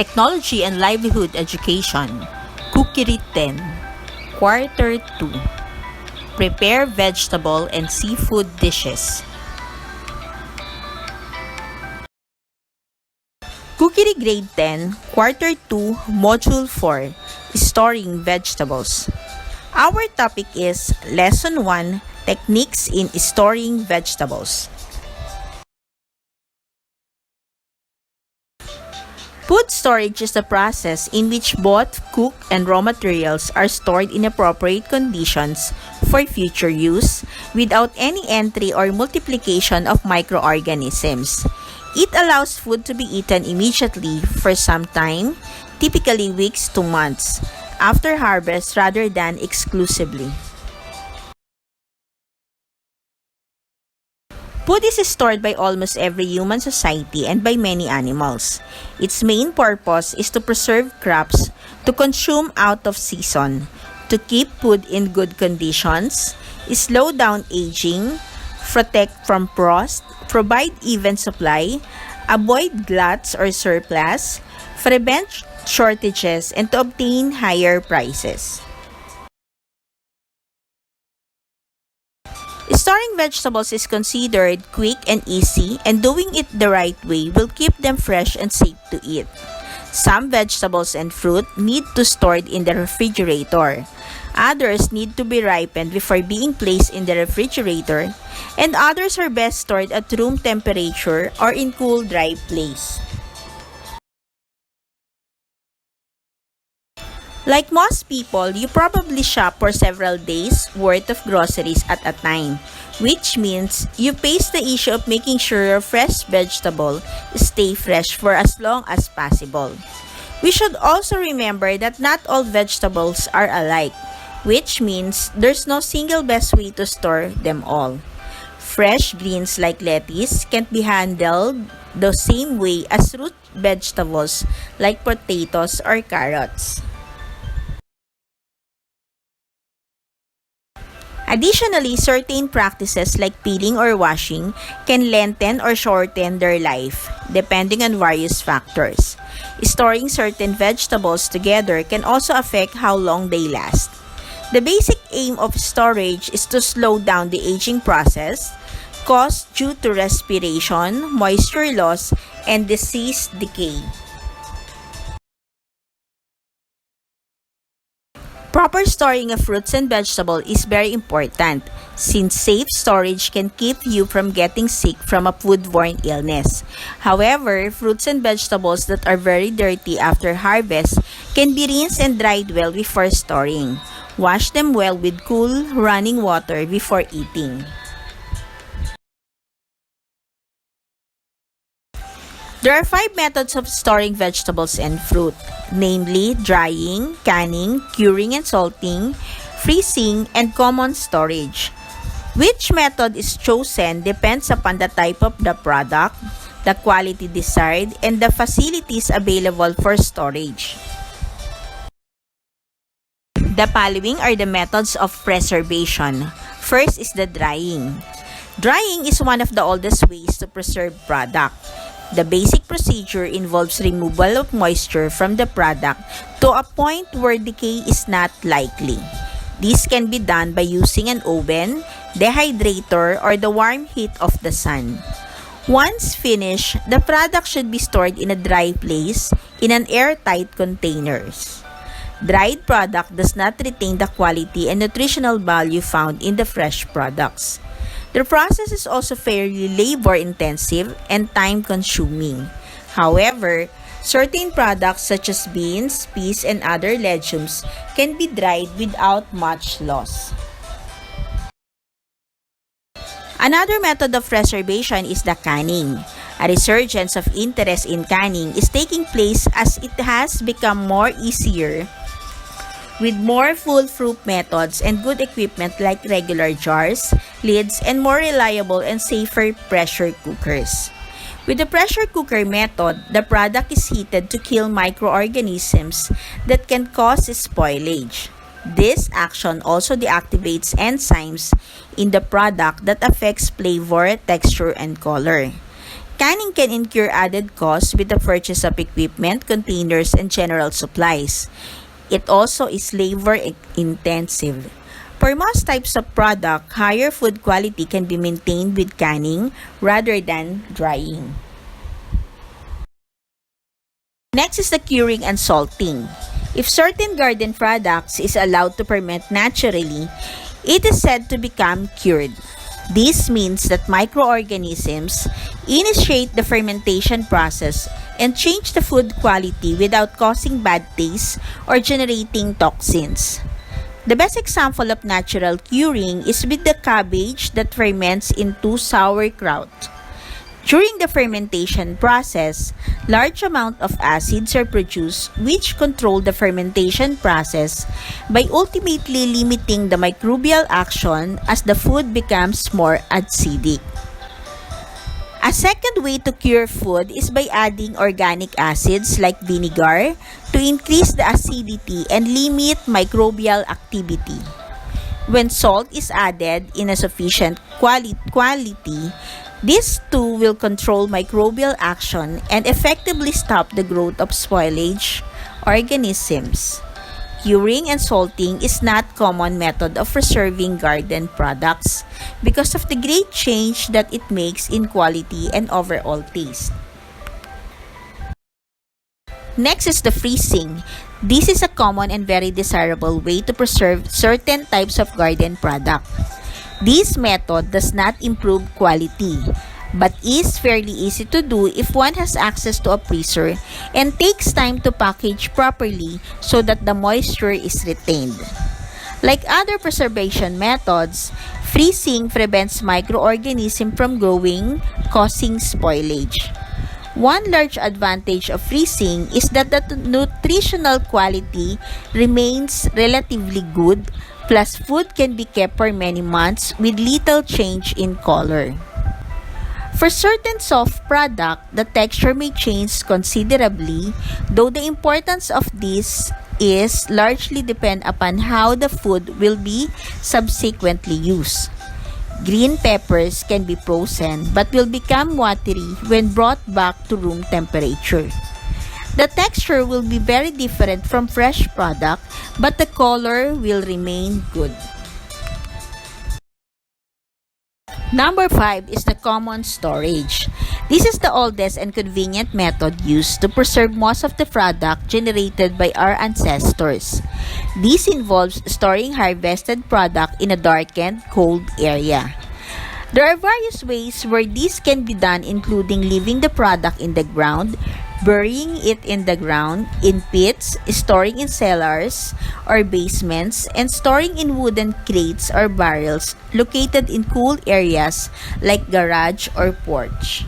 Technology and Livelihood Education, Cookery 10, Quarter 2. Prepare vegetable and seafood dishes. Cookery Grade 10, Quarter 2, Module 4, Storing Vegetables. Our topic is Lesson 1, Techniques in Storing Vegetables. Food storage is the process in which both cooked and raw materials are stored in appropriate conditions for future use without any entry or multiplication of microorganisms. It allows food to be eaten immediately for some time, typically weeks to months, after harvest rather than exclusively. Food is stored by almost every human society and by many animals. Its main purpose is to preserve crops, to consume out of season, to keep food in good conditions, slow down aging, protect from frost, provide even supply, avoid gluts or surplus, prevent shortages, and to obtain higher prices. Storing vegetables is considered quick and easy, and doing it the right way will keep them fresh and safe to eat. Some vegetables and fruit need to be stored in the refrigerator. Others need to be ripened before being placed in the refrigerator, and others are best stored at room temperature or in cool, dry place. Like most people, you probably shop for several days' worth of groceries at a time, which means you face the issue of making sure your fresh vegetable stay fresh for as long as possible. We should also remember that not all vegetables are alike, which means there's no single best way to store them all. Fresh greens like lettuce can't be handled the same way as root vegetables like potatoes or carrots. Additionally, certain practices like peeling or washing can lengthen or shorten their life, depending on various factors. Storing certain vegetables together can also affect how long they last. The basic aim of storage is to slow down the aging process caused due to respiration, moisture loss, and disease decay. Proper storing of fruits and vegetables is very important since safe storage can keep you from getting sick from a foodborne illness. However, fruits and vegetables that are very dirty after harvest can be rinsed and dried well before storing. Wash them well with cool, running water before eating. There are 5 methods of storing vegetables and fruit, namely drying, canning, curing and salting, freezing, and common storage. Which method is chosen depends upon the type of the product, the quality desired, and the facilities available for storage. The following are the methods of preservation. First is the drying. Drying is one of the oldest ways to preserve product. The basic procedure involves removal of moisture from the product to a point where decay is not likely. This can be done by using an oven, dehydrator, or the warm heat of the sun. Once finished, the product should be stored in a dry place in an airtight containers. Dried product does not retain the quality and nutritional value found in the fresh products. The process is also fairly labor-intensive and time-consuming. However, certain products such as beans, peas, and other legumes can be dried without much loss. Another method of preservation is the canning. A resurgence of interest in canning is taking place as it has become more easier with more foolproof methods and good equipment like regular jars, lids, and more reliable and safer pressure cookers. With the pressure cooker method, the product is heated to kill microorganisms that can cause spoilage. This action also deactivates enzymes in the product that affects flavor, texture, and color. Canning can incur added costs with the purchase of equipment, containers, and general supplies. It also is labor intensive. For most types of product, higher food quality can be maintained with canning rather than drying. Next is the curing and salting. If certain garden products is allowed to ferment naturally, it is said to become cured. This means that microorganisms initiate the fermentation process and change the food quality without causing bad taste or generating toxins. The best example of natural curing is with the cabbage that ferments into sauerkraut. During the fermentation process, large amount of acids are produced which control the fermentation process by ultimately limiting the microbial action as the food becomes more acidic. A second way to cure food is by adding organic acids like vinegar to increase the acidity and limit microbial activity. When salt is added in a sufficient quality, this too will control microbial action and effectively stop the growth of spoilage organisms. Curing and salting is not common method of preserving garden products because of the great change that it makes in quality and overall taste. Next is the freezing. This is a common and very desirable way to preserve certain types of garden product. This method does not improve quality, but is fairly easy to do if one has access to a freezer and takes time to package properly so that the moisture is retained. Like other preservation methods, freezing prevents microorganisms from growing, causing spoilage. One large advantage of freezing is that the nutritional quality remains relatively good, plus food can be kept for many months with little change in color. For certain soft product, the texture may change considerably, though the importance of this is largely depend upon how the food will be subsequently used. Green peppers can be frozen but will become watery when brought back to room temperature. The texture will be very different from fresh product, but the color will remain good. Number 5 is the common storage. This is the oldest and convenient method used to preserve most of the product generated by our ancestors. This involves storing harvested product in a darkened, cold area. There are various ways where this can be done, including leaving the product in the ground, burying it in the ground, in pits, storing in cellars or basements, and storing in wooden crates or barrels located in cool areas like garage or porch.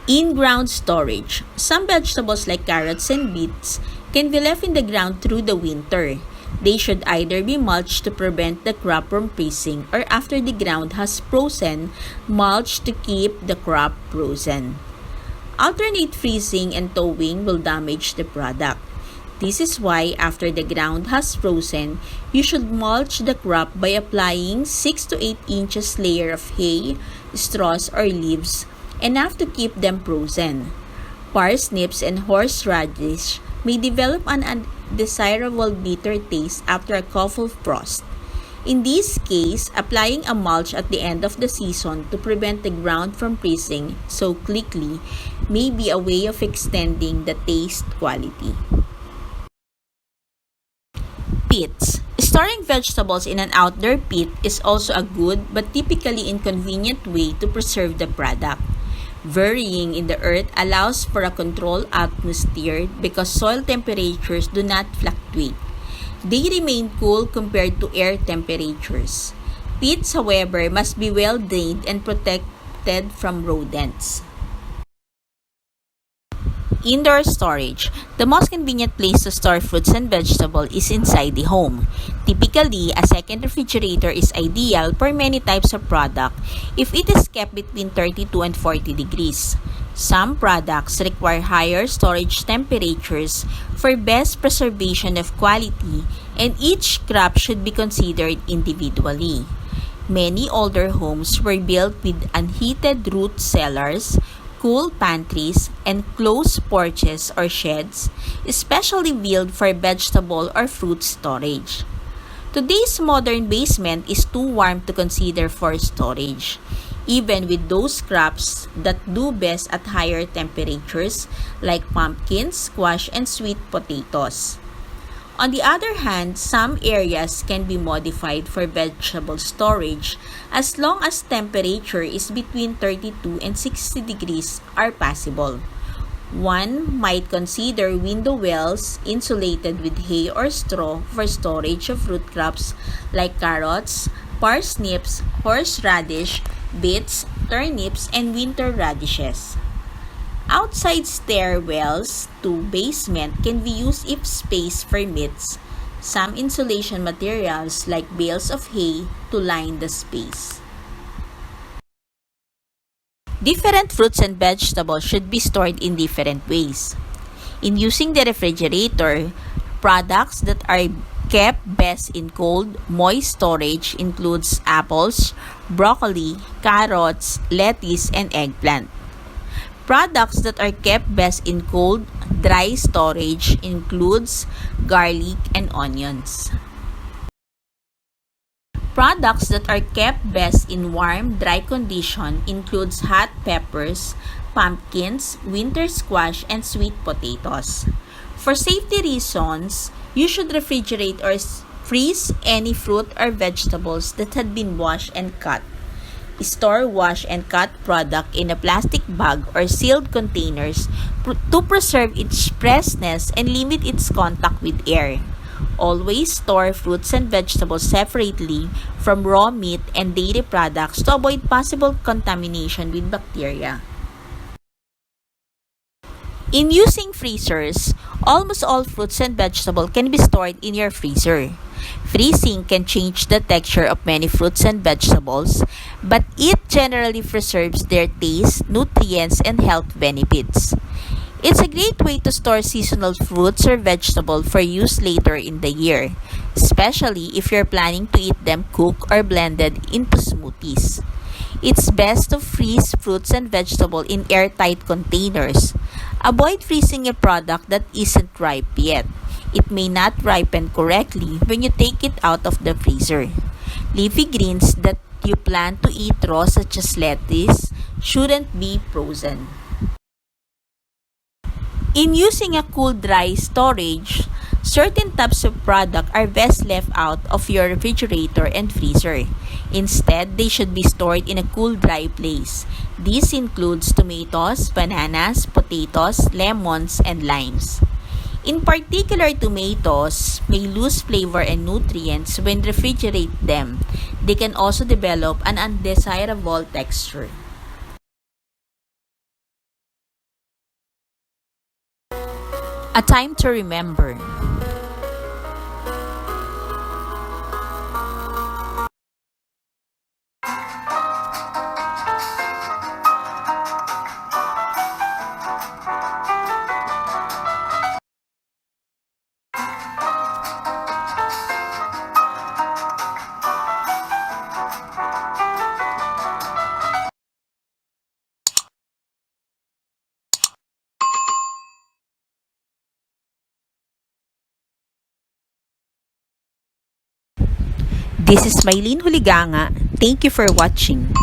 In-ground storage. Some vegetables like carrots and beets can be left in the ground through the winter. They should either be mulched to prevent the crop from freezing or after the ground has frozen, mulched to keep the crop frozen. Alternate freezing and thawing will damage the product. This is why after the ground has frozen, you should mulch the crop by applying 6 to 8 inches layer of hay, straws or leaves, enough to keep them frozen. Parsnips and horseradish may develop an undesirable bitter taste after a couple frost. In this case, applying a mulch at the end of the season to prevent the ground from freezing so quickly may be a way of extending the taste quality. Pits. Storing vegetables in an outdoor pit is also a good but typically inconvenient way to preserve the product. Burying in the earth allows for a controlled atmosphere because soil temperatures do not fluctuate. They remain cool compared to air temperatures. Pits, however, must be well drained and protected from rodents. Indoor storage. The most convenient place to store fruits and vegetables is inside the home. Typically, a second refrigerator is ideal for many types of product if it is kept between 32 and 40 degrees. Some products require higher storage temperatures for best preservation of quality, and each crop should be considered individually. Many older homes were built with unheated root cellars, cool pantries, and closed porches or sheds, especially built for vegetable or fruit storage. Today's modern basement is too warm to consider for storage, even with those crops that do best at higher temperatures like pumpkins, squash, and sweet potatoes. On the other hand, some areas can be modified for vegetable storage as long as temperature is between 32 and 60 degrees are possible. One might consider window wells insulated with hay or straw for storage of root crops like carrots, parsnips, horseradish, beets, turnips, and winter radishes. Outside stairwells to basement can be used if space permits. Some insulation materials like bales of hay to line the space. Different fruits and vegetables should be stored in different ways. In using the refrigerator, products that are kept best in cold, moist storage includes apples, broccoli, carrots, lettuce, and eggplant. Products that are kept best in cold, dry storage includes garlic and onions. Products that are kept best in warm, dry condition includes hot peppers, pumpkins, winter squash, and sweet potatoes. For safety reasons, you should refrigerate or freeze any fruit or vegetables that had been washed and cut. Store wash and cut product in a plastic bag or sealed containers to preserve its freshness and limit its contact with air. Always store fruits and vegetables separately from raw meat and dairy products to avoid possible contamination with bacteria. In using freezers, almost all fruits and vegetables can be stored in your freezer. Freezing can change the texture of many fruits and vegetables, but it generally preserves their taste, nutrients, and health benefits. It's a great way to store seasonal fruits or vegetables for use later in the year, especially if you're planning to eat them cooked or blended into smoothies. It's best to freeze fruits and vegetables in airtight containers. Avoid freezing a product that isn't ripe yet. It may not ripen correctly when you take it out of the freezer. Leafy greens that you plan to eat raw, such as lettuce, shouldn't be frozen. In using a cool dry storage, certain types of product are best left out of your refrigerator and freezer. Instead, they should be stored in a cool dry place. This includes tomatoes, bananas, potatoes, lemons, and limes. In particular, tomatoes may lose flavor and nutrients when refrigerate them. They can also develop an undesirable texture. A time to remember. This is Maylene Huliganga. Thank you for watching.